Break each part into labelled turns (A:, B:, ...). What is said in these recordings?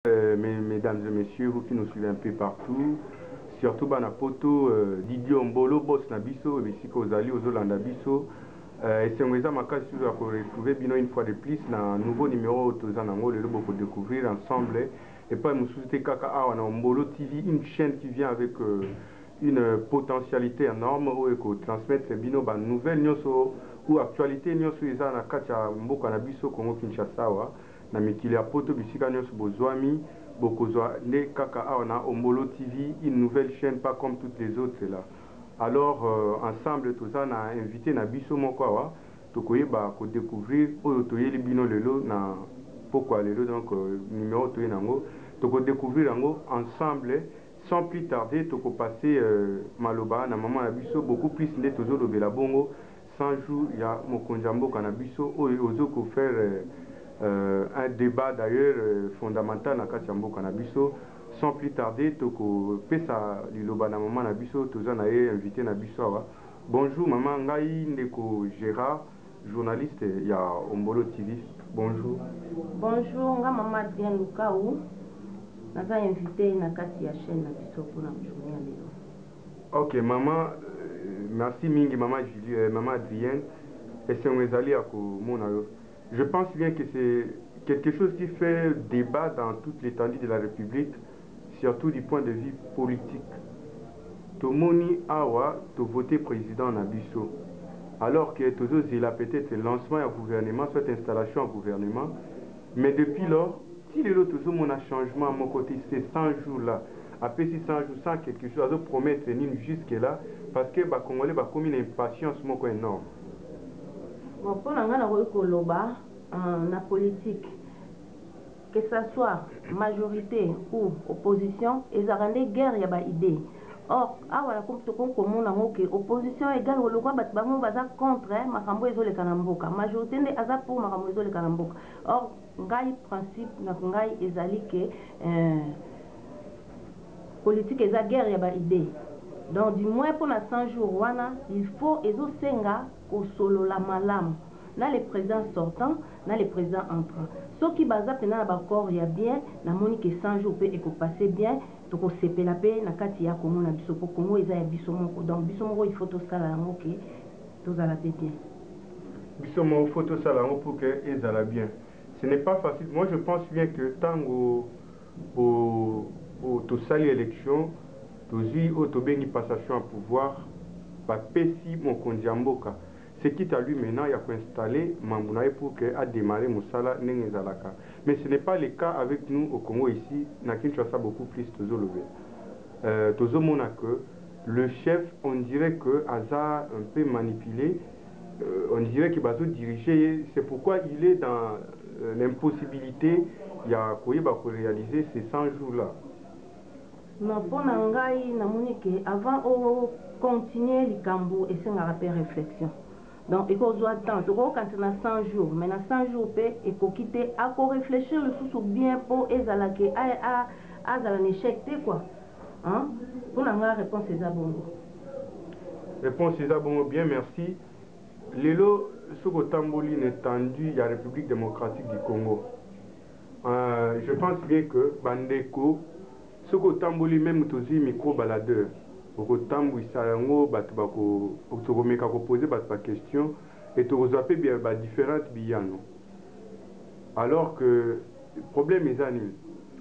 A: Mesdames et messieurs, vous qui nous suivez un peu partout, surtout bana poto Didier Ombolo boss na biso et bisika ozali ozolanda biso et c'est un makasi à retrouver bino une fois de plus na un nouveau numéro tozanango le beaucoup découvrir ensemble et pas nous souhaiter kaka awa na Ombolo TV, une chaîne qui vient avec une potentialité énorme où eko transmettre bino ba nouvelle nyonso ou actualité nyonso eza na kati ya mboka na biso Congo Kinshasa wa na mikili ya poto bisika nyonso bozwami bokozwa nde kaka awa na Ombolo TV, une nouvelle chaîne pas comme toutes les autres là. Alors ensemble tout ça na invité na biso moko awa tokoyeba ko découvrir oyo toyeli bino lelo na pourquoi lelo donc numéro toye nango toko découvrir yango ensemble sans plus tarder toko passer maloba na maman na biso beaucoup plus nde tozolobela bongo 100 jours ya mokonzi ya mboka na biso oyo ozoko faire un débat d'ailleurs fondamental na kati ya mboka na biso. Sans plus tarder toko pesa liloba na maman na biso toza na ye invité na biso awa. Bonjour maman, ngai ndeko Gérard, journaliste ya Ombolo TV. Bonjour.
B: Bonjour, nga maman Adrien Lukaou. Naza invité na kati ya chaîne na biso pour la journée ya lelo.
A: OK maman, merci mingi maman maman Adrien. Et c'est un ezali ya ko mona yo. Je pense bien que c'est quelque chose qui fait débat dans toute l'étendue de la République, surtout du point de vue politique. Tomoni awa to voter président na biso. Alors que toujours il a peut-être lancement à gouvernement, soit installation au gouvernement, mais depuis lors, si les autres ont un changement à mon côté, c'est 100 jours là, après 600 jours sans quelque chose à promettre jusque là, parce que les Congolais ont une impatience énorme.
B: Bon, pour la la politique, que ce soit majorité ou opposition, ils ont une guerre, il y a des idées. Or, opposition égale au roi contre makambo ezole kanamboka. Majorité ne aza pour makambo ezole kanamboka. Or, ngai principe na ngai ezali que politique eza guerre, il y a des idées. Donc, du moins pour la 100 jours, il faut ezosenga ko solo la malam. Na les présidents sortants, na les présidents entrants. Ceux qui basent pendant l'accord, il y a bien, na monique 100 jours peut passer bien, donc on s'épelle la paix, na katia comme on a biso pour Congo, ils ont bisomoko. Donc bisomoko il faut tout ça là, ok, tout ça là bien.
A: Bisomoko il faut tout ça là pour que ils aient bien. Ce n'est pas facile. Moi je pense bien que tant au tout ça l'élection, tout y au tout béni passation à pouvoir, bah pessi mon kondiamboka. Ce qui t'a lui maintenant, il a installé Mambunaï pour qu'elle a démarré Moussala Nengezalaka. Mais ce n'est pas le cas avec nous au Congo ici. Na Kinshasa beaucoup plus Tozolové. Tozomona que le chef, on dirait que Aza un peu manipulé. On dirait qu'il va tout diriger. C'est pourquoi il est dans l'impossibilité. Il y a quoi réaliser ces 100 jours-là.
B: Non, pour Nangaï, avant de continuer les Cambo et c'est une réflexion. Donc, il faut attendre. Quand on a 100 jours, mais dans 100 jours, il faut quitter, il faut réfléchir le sous bien pour ezalake à un échec, quoi. Hein? Pour la réponse, c'est ça bon.
A: Réponse, c'est ça bon, bien, merci. Lelo, ce que Tamboli est tendu, il y a la République démocratique du Congo. Je pense bien que Bandeko, ce que Tamboli, même aussi micro-baladeur. Au tambu isalango batu bako otomeka ko poser batu question et to zaper bien différentes biyano. Alors que problème ezani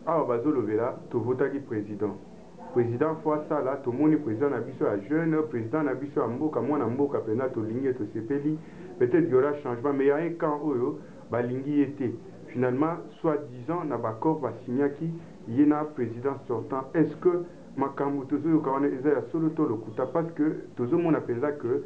A: ah bazolo vela to vota ki président fois ça là to moni président na biso a jeune président na biso a mboka mwana mboka pena to lingi to sepeli peut-être il y aura changement mais il y a un camp oyo ba lingi était finalement soit disant na bakor ba signaki yena président sortant. Est-ce que makambo tozo kana eza solo to lokuta parce que tozo mona penza que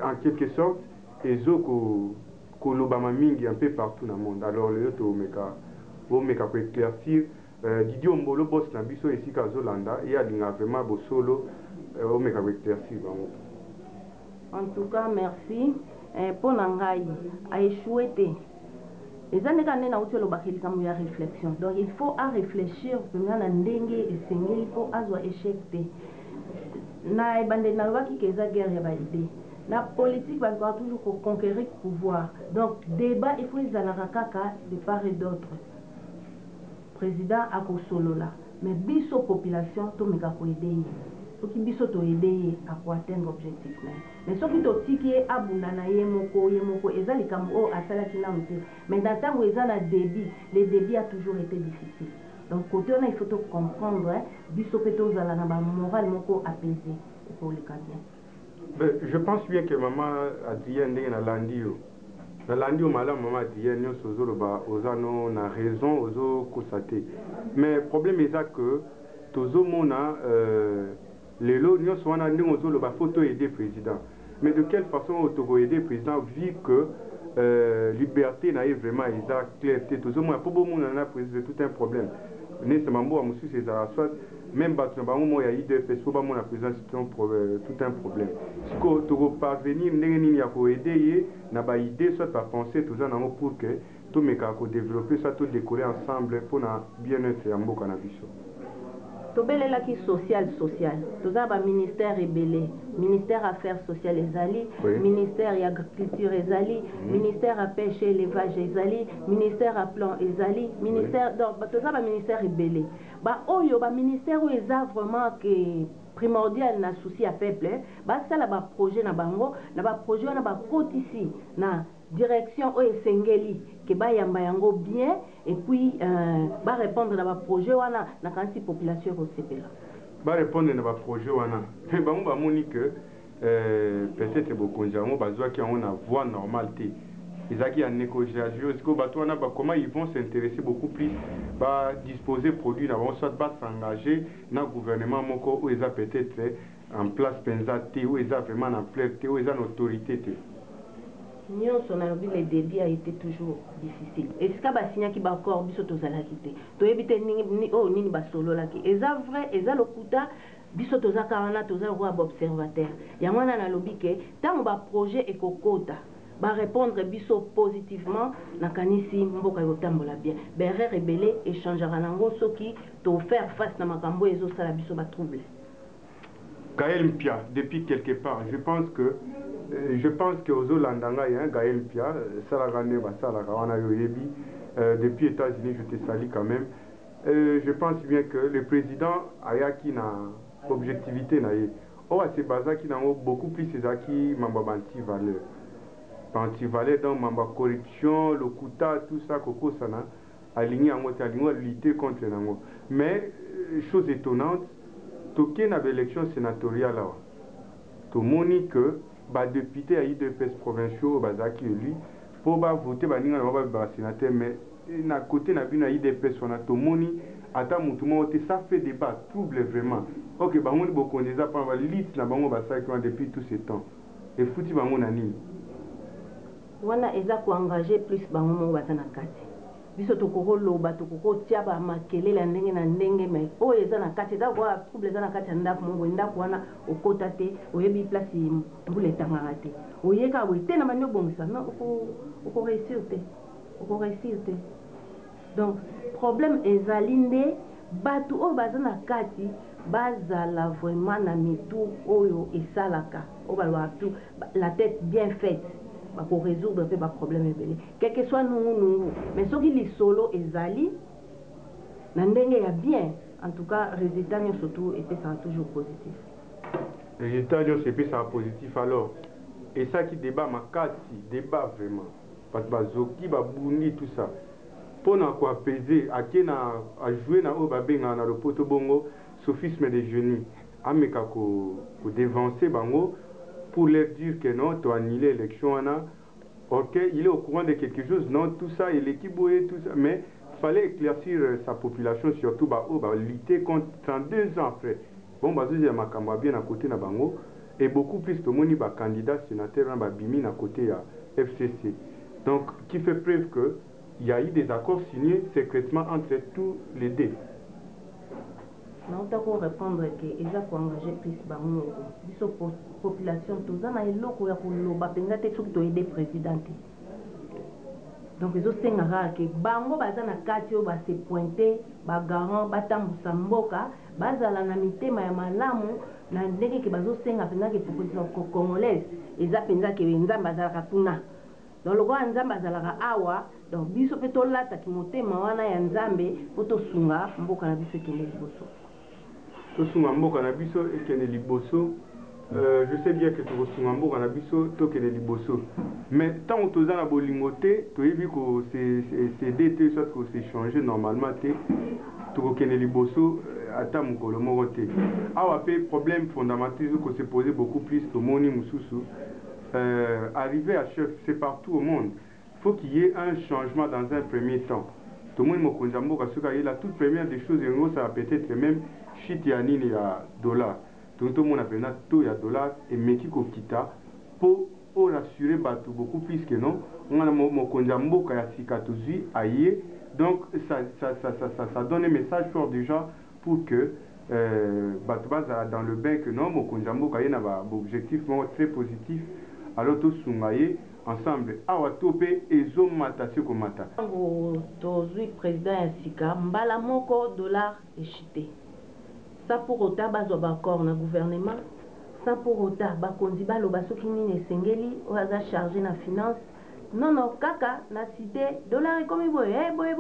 A: en quelque sorte ezoko kolobama mingi un peu partout dans le monde. Alors le to meka ko éclaircir Didier Ombolo boss na biso ici ka Zolanda et alinga vraiment bo solo o meka ko éclaircir bango.
B: En tout cas merci pour nangai a échoué. Les années qu'on a eu la réflexion. Donc il faut à réfléchir pour nous ndenge et il faut à échec. Na bande na loi qui est guerre ya idée. La politique va toujours conquérir le pouvoir. Donc débat il faut les kaka de part et d'autre. président akosolola mais biso population tomeka koaider soki biso toaider akoatteindre objectif mais soki totiki ye abunda na ye moko eza likambo oyo asalaki nanu te mais dans ntango eza na débit le débit a toujours été difficile donc côté wana il faut to comprendre biso mpe tozala na bamoral moko apaisé ekoleka bien.
A: Je pense bien que maman Adrien ndenge nalandi yo nalandi yo malamu mama Adrien nyonso ozoloba oza no na raison ozokosa te mais problème eza que tozomona lelo nyonso wana ndenge ozoloba faut toaider président mais de quelle façon tokoaider président vu que liberté na ye vraiment eza clair te tozomona po bomona na président tout un problème nese mambo mosusu ezala soit même bato na bango mo ya IDPS po bamona président tout un problème siko tokoparvenir ndenge nini ya koaider ye na baidée soit bapenser toza nango pour que tomekaka kodévelopper soit todécoller ensemble mpona bien-être ya mboka na biso.
B: tobelelaki social toza baministère ebele ministère affaires sociales ezali ministère ya agriculture ezali ministère ya pêche élevage ezali ministère ya plan ezali ministère donc toza baministère ebele baoyo baministère oyo eza vraiment que primordial na souci ya peuple basala baprojet na bango na baprojet wana bakotisi na direction oyo esengeli ke bayamba yango bien et puis répondre na baprojet wana na kanisi population ekosepela
A: répondre na baprojet wana mpe bango bamoni que peut-être bokonzi yango bazwaki yango na voie normale te ezalaki ya négociation sikoyo bato wana comment ils vont s'intéresser beaucoup plus badisposer produit na bango soit basengager na gouvernement moko oyo eza peut-être en place mpenza te oyo eza vraiment na plaire te oyo eza na autorité te.
B: nyonso nalobi le débit a été toujours difficile esika basignaki baaccord biso tozalaki te toyebi te oyo nini basololaki eza vrai eza lokuta biso tozaka wana toza roi baobservateur yango wana nalobi ke ntango baprojet ekokota barépondre biso positivement nakanisi mboka ekotambola bien berere ebele échangeaka nango soki tofaire face na makambo ezosala biso batrouble.
A: Gaël Mpia, depuis quelque part, je pense que aux Olandanga, il y a un Gaël Mpia, depuis les États-Unis, je te salue quand même. Je pense bien que le président Ayaki n'a objectivité. Oh, c'est basé qui n'a beaucoup plus qui m'a anti-valeur. Anti-valeur dans ma corruption, le kuta, tout ça, Coco Sana, aligné en mode lutter contre l'ango. Mais, chose étonnante, toke na élection sénatoriale là to moni que ba député à IDPS provinciaux bazaki lui pour ba voter ba ninga na ba sénateur mais na côté na bino IDPS on a to moni ata mutu mo te ça fait débat trouble vraiment OK ba moni bokondeza pa ba lit na bango ba saki depuis tout ce temps et fouti bango na nini
B: wana eza ko engager plus bango mo bazana kati biso tokokoloba tokokotia bamakelele ya ndenge na ndenge me oyo eza na kati eza kwa trouble eza na kati ya ndako moko ndako wana okota te oyebi place mbula etangaka te oyeka boye te na bandi obongisa non okoreusir te donc problème ezali nde bato oyo baza na kati bazala vraiment na mitu oyo esalaka oyo balobaka tu la tête bien faite pour résoudre des problèmes quel que soit nous mais ce qui est solo ezali n'andenge ya bien en tout cas résultat surtout et ça toujours positif
A: résultat c'est ça positif alors et ça qui débat makati débat vraiment parce que bazoki babundi tout ça pour na ko apaiser akena a jouer na o babenga na lopoto bongo sophisme des génies ameka ko dévancer bango pour leur dire que non, tu as annulé l'élection, ok, il est au courant de quelque chose, non, tout ça, il est équipé, tout ça, mais il fallait éclaircir sa population, surtout, lutter contre 32 ans après. Bon, il y a ma bien à côté de Bango, et beaucoup plus de monde, candidat sénateur, bimi à côté de FCC. Donc, qui fait preuve qu'il y a eu des accords signés secrètement entre tous les deux.
B: Non, tu as répondre que ils ont engagé plus bango biso population toza na eloko ya koloba penza te soki toyede président donc ils ont sengaka que bango baza na kati oyo base pointé bagarant batambusa mboka bazala na mitema ya malamu na ndenge ke bazosenga penza ke population congolaise eza penza ke nzambe azalaka kuna donc lokola nzambe azalaka awa donc biso mpe tolataki motema wana ya nzambe mpo tosunga mboka na biso ekende liboso.
A: Tosunga mboka na biso ekende liboso. Je sais bien que tokosunga mboka na biso tokende liboso, mais ntango toza na bolingo te toyebi kosede te soit kosechange normalement te tokokende liboso ata mokolo moko te. Awa mpe problème fondamental que se poser beaucoup plus tomoni mosusu arriver à chef, c'est partout au monde. Il faut qu'il y ait un changement dans un premier temps. Tout le monde mokonzi ya mboka soki aye la toute première des choses yango ça va peut-être même shit ya nini ya dollar. Tout le monde appelle tout ya dollar et meki ko kita pour rassurer bateau beaucoup plus que non. On a mokonzi ya mboka ya sika tozui aye, donc ça donne un message fort déjà pour que bateau dans le bain que non mokonzi ya mboka ye na ba objectif très positif. Alors tous sungaye ensemble awa topé ezo mata siko mata
B: tozui président ya sika mbala moko dollar echité ça pour autant bazo bakor na gouvernement ça pour autant bakonzi baloba soki nini esengeli oza chargé na finance non kaka na cité dollar ekomi boye boye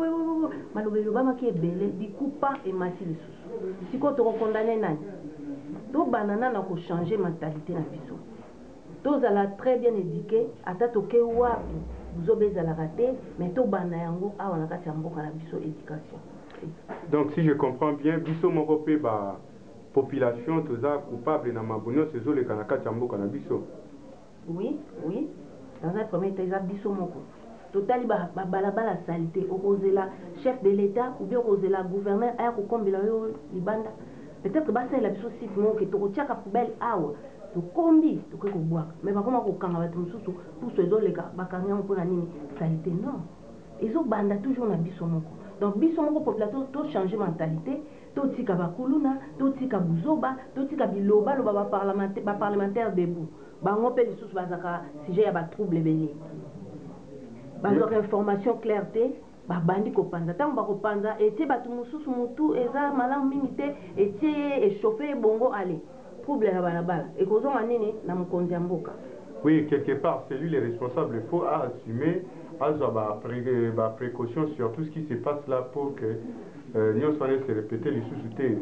B: maloba eloba maki ebele dikupa emati lisusu siko tokokondane nani to banana na ko changer mentalité na biso. Tous à la très bien éduqué, à tatoke wapi, vous obéissez à la raté, mais tout banayango a on a qu'à mboka na biso éducation.
A: Donc si je comprends bien, biso moko pe ba population toza coupable na mabonyo sezo le kanaka mboka na biso.
B: Oui. Dans un premier temps, biso moko. Totali ba balabala salité, opposé chef de l'État ou bien opposé la gouverneur a ko kombela yo libanda. Peut-être ba ça la biso site mon que to tiaka poubelle awa. Combi to ko boire mais pas comment ko kanga batu mususu pour se les gars bakanga on pona nini salité non ezo banda toujours na biso moko donc biso moko population to changer mentalité to tika bakuluna to tika buzoba to tika biloba loba ba parlementaire debout bango pe lisusu bazaka sujet ya ba trouble belé bazaka information clarté ba bandi ko panza tango ba ko panza etie batu mususu mutu eza malamu mingi te etie échauffer bongo aller.
A: Oui, quelque part, c'est lui le responsable. Il faut assumer, avoir précaution sur tout ce qui se passe là pour que nous soyons se répéter les sous-soutés.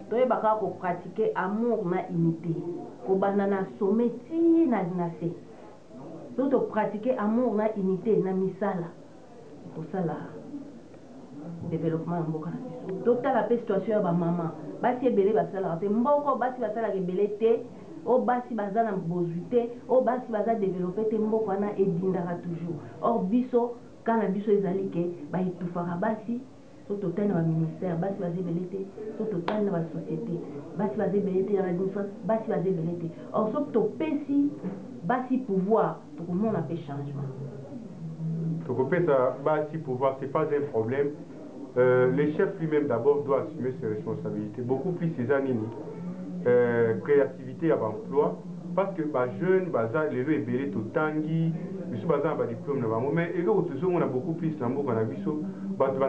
B: Tu peux pratiquer amour na unité. Ko banana sommet na dinase. Tu peux pratiquer amour na unité na misala. Pour ça là. Développement mboka na biso total la situation ya ba maman basi ebele basala te mboko basi basala ebele te o basi bazana bozute o basi baza développer te mboko na edindaka toujours or biso kana biso ezali ke ba itufaka basi so total na ministère basi baza ebele te so total na ba société basi baza ebele te na administration basi baza ebele te or so to pesi basi pouvoir to komona pe changement
A: to kopesa basi pouvoir c'est pas un problème. Le chef lui-même d'abord doit assumer ses responsabilités. Beaucoup plus ses années, créativité à l'emploi, parce que les jeunes, les jeunesébélés tout tangi, ils sont basés diplôme mais et l'autre on a beaucoup plus d'amour qu'on a vu ça,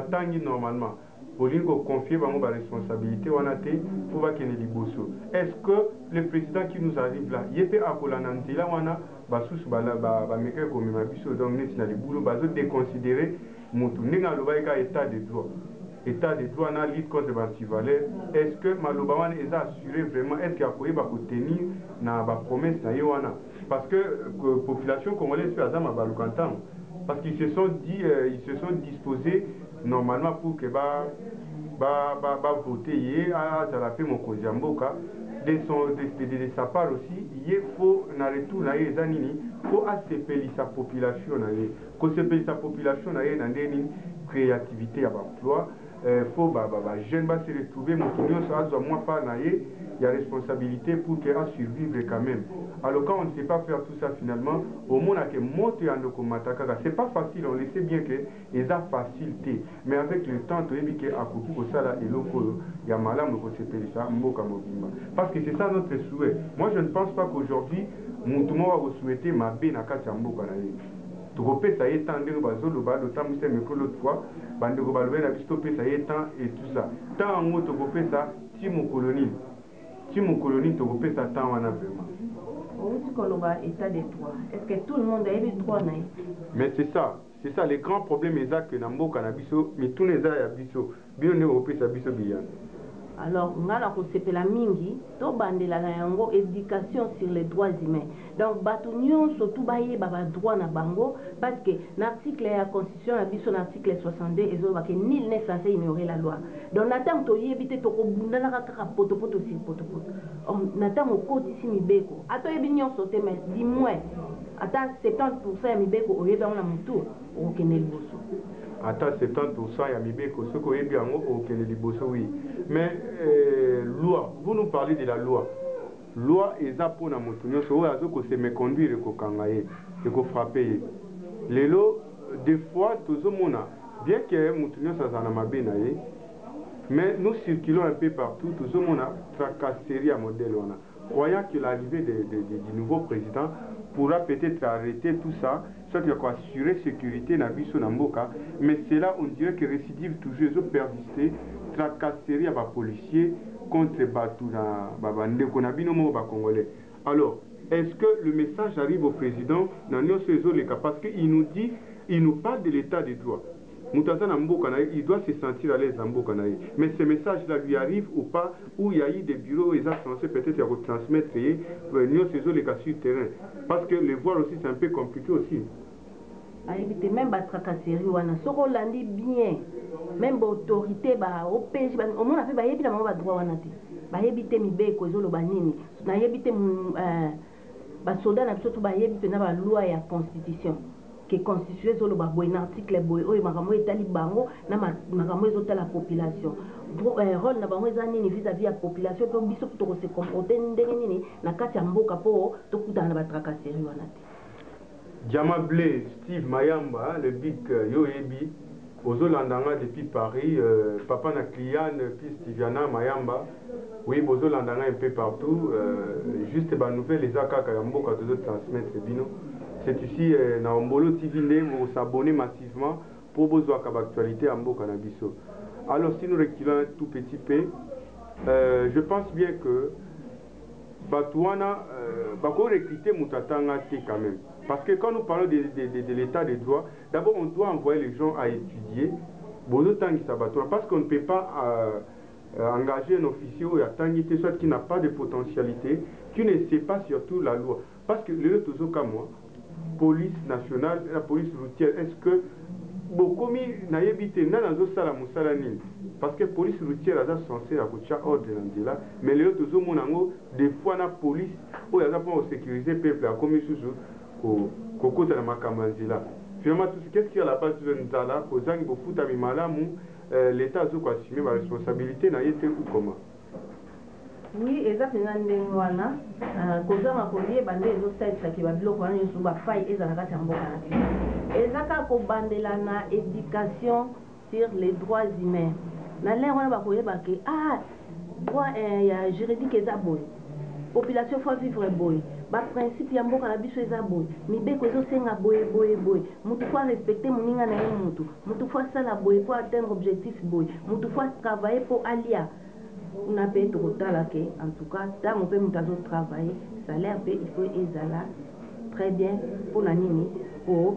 A: tangi normalement. Pour lui confier la responsabilité, on a été pour qu'il y ait des bossos. Est-ce que le président qui nous arrive là, il était à Polananti là, on a basous comme ma biso donc n'est les boulots baso déconsidéré mutu ninga lobaika état de droit. État de droit na lutte contre l'antivaleur. Est-ce que Malobawan est assuré vraiment est-ce qu'il y a quoi tenir na ba promesse na yoana parce que population congolaise fait azama balukantan parce qu'ils se sont dit ils se sont disposés normalement pour que ba voter hier à Zalape Mokonzi ya mboka de sa part aussi il faut na retour na les anini faut accepter sa population na ye ko accepter sa population na ye na ndeni créativité à l'emploi faut jeune va se retrouver moto ça doit moins pas na ye il y a responsabilité pour qu'elle survivre quand même. Alors quand on ne sait pas faire tout ça finalement, au moins que monter en locomataka, c'est pas facile, on le sait bien que ils ont facilité, mais avec le temps, tu as vu que à Koukou ko sala et loko ya malam ko sepeli ça mboka mobimba. Parce que c'est ça notre souhait. Moi je ne pense pas qu'aujourd'hui mutumo va vous souhaiter ma bé na kati mboka na ye. Tu peux ça y est tendre bazolo ba d'autant mais que l'autre fois bande ko balwe na bisto pe ça y est temps et tout ça. Tant en moto ko ça ti mon colonie. si mon colonie te repère ça tant vraiment.
B: État de droit. Est-ce que tout le monde a eu droit?
A: Mais c'est ça, les grands problèmes exacts que Nambo Canabiso, mais tous les gens Abiso, bien ne repère ça biso bien.
B: Alors, on a la mingi, to bandela na yango éducation sur les droits humains. Donc, batunyon surtout baye baba droit na bango parce que l'article de la constitution a dit son article 62 et zo que nul n'est censé ignorer la loi. Donc, natang to yebite to ko bundana ka poto sur poto. Natang o koti si mibeko. Ato yebinyon sauté mais dis-moi, ata 70% ya mibeko oyeba na mutu o kenel boso.
A: Attends 70% ya mibeko ce qu'on est bien au Kennedy Bosso oui mais loi vous nous parlez de la loi est ça pour na motunyo so azo ko se méconduire ko kangaye et ko frapper les lots des fois tout mona bien que motunyo ça na mabena ye mais nous circulons un peu partout tout mona tracasserie à modèle on a croyant que l'arrivée du nouveau président pourra peut-être arrêter tout ça, soit qu'il y a assurer sécurité na biso na mboka, mais c'est là on dirait que récidive toujours persister, tracasserie à bas policiers contre Batou na babande konabino mo ba congolais. Alors, est-ce que le message arrive au président dans nos les cas parce qu'il nous dit, il nous parle de l'état des droits. Il doit se sentir à l'aise en Bokanaï. Mais ce message-là lui arrive ou pas, où il y a eu des bureaux, ils sont censés peut-être retransmettre les cas sur le terrain. Parce que le voir aussi, c'est un peu compliqué aussi.
B: Même la tracasserie, ce qu'on l'a dit bien, même l'autorité, au PJ, au moins, on a fait le droit. On a évité Mibeko, Zolo Banini, on a évité les soldats, on a évité la loi et la constitution. Que constitué sur le article boy o makambo etali bango na makambo ezota la population rôle na bango ezani vis-à-vis la population to biso to se comporter ndenge nini na kati ya mboka po to kutana na batracasserie wana te
A: Jama Blé Steve Mayamba le big yoebi ozolandanga depuis Paris papa na Cliane puis Stiviana Mayamba oui bozolandanga un peu partout juste ba nouvelle les akaka ya mboka to transmettre bino. C'est ici, dans Ombolo TV, vous vous abonnez massivement pour vos actualités en Bokanabiso. Alors, si nous reculons un tout petit peu, je pense bien que Batouana va recruter Moutatanga quand même. Parce que quand nous parlons de l'état des droits, d'abord on doit envoyer les gens à étudier. Parce qu'on ne peut pas engager un officier ou un soit qui n'a pas de potentialité, qui ne sait pas surtout la loi. Parce que le tout comme moi, police nationale, la police routière, est-ce que beaucoup n'ayébité n'anazo sala musala nini? Parce que police routière a censé avoir ordre là, mais les autres monango des fois la police ou ya pour sécuriser peuple a commis sous koko na makamanzila. Finalement qu'est-ce qu'il y a la base de nzala kozangi bofuta mimalamu l'état zo ko assumer ma responsabilité na yete ou comment?
B: Oui, exactement. Kozama kolie bande ezosalisa ki babiloko wana nyonso bafai ezala kati ya mboka na biso ezaka kobandela na éducation sur les droits humains na lere wana bakoyeba ke droit ya juridique eza boye population faut vivre boye baprincipe ya mboka na biso eza boye mibeko ezosenga boye mutu faut respecter moninga na ye mutu faut asala boye pour atteindre objectif boye mutu faut travailler pour alia. On a payé tout là que en tout cas tant on peut nous travailler salaire il faut ezala très bien pour la nini pour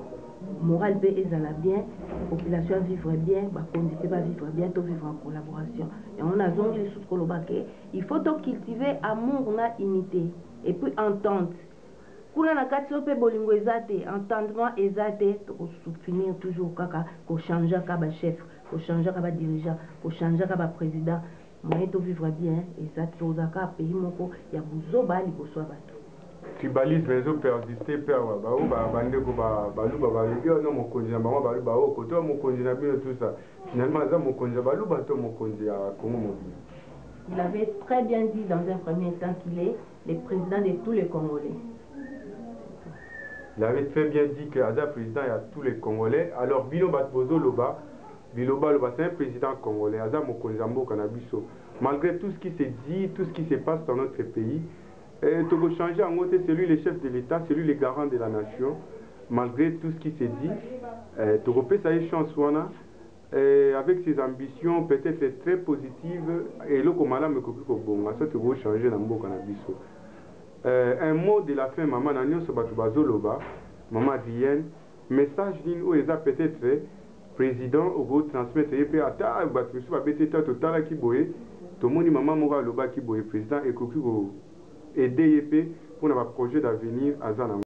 B: moral peut ezala bien population vivre bien condition va vivre bien tout vivre en collaboration et on a zongi les sous kolobake il faut donc cultiver amour na unité et puis entente kuna na kati pe bolingo ezate entendement ezate to finir toujours kaka ko changer ka ba chef ko changer ka ba dirigeant ko changer ka ba président moyen to vivre bien et ça tozaka pays moko ya buzoba liboso bato
A: tribalisme ezo persister pe wa ba o ba bande ko ba baluba ba libio no mokonzi na bango baluba o koto mokonzi na bino tout ça finalement za mokonzi baluba to mokonzi ya Congo.
B: Il avait très bien dit dans un premier temps qu'il est le président de tous les Congolais.
A: Il avait très bien dit que Aza président il y a tous les Congolais. Alors bino batbozo loba Biloba c'est un président congolais, Aza Mokonzambo Kanabiso. Malgré tout ce qui se dit, tout ce qui se passe dans notre pays, Togo changer en gros, c'est lui le chef de l'État, c'est lui le garant de la nation. Malgré tout ce qui se dit, Togo peut ça y chance wana, avec ses ambitions peut-être très positives, et le Komala me coupe bon, ça te va changer dans mon cannabis. Un mot de la fin, maman, n'a pas de bazoloba, maman Diane, message d'une où ils a peut-être président au bout transmettre et puis à ta battu sur la bête total qui boye, tout le monde maman moura loba qui boye président et cocu aider pour notre projet d'avenir à Zanang.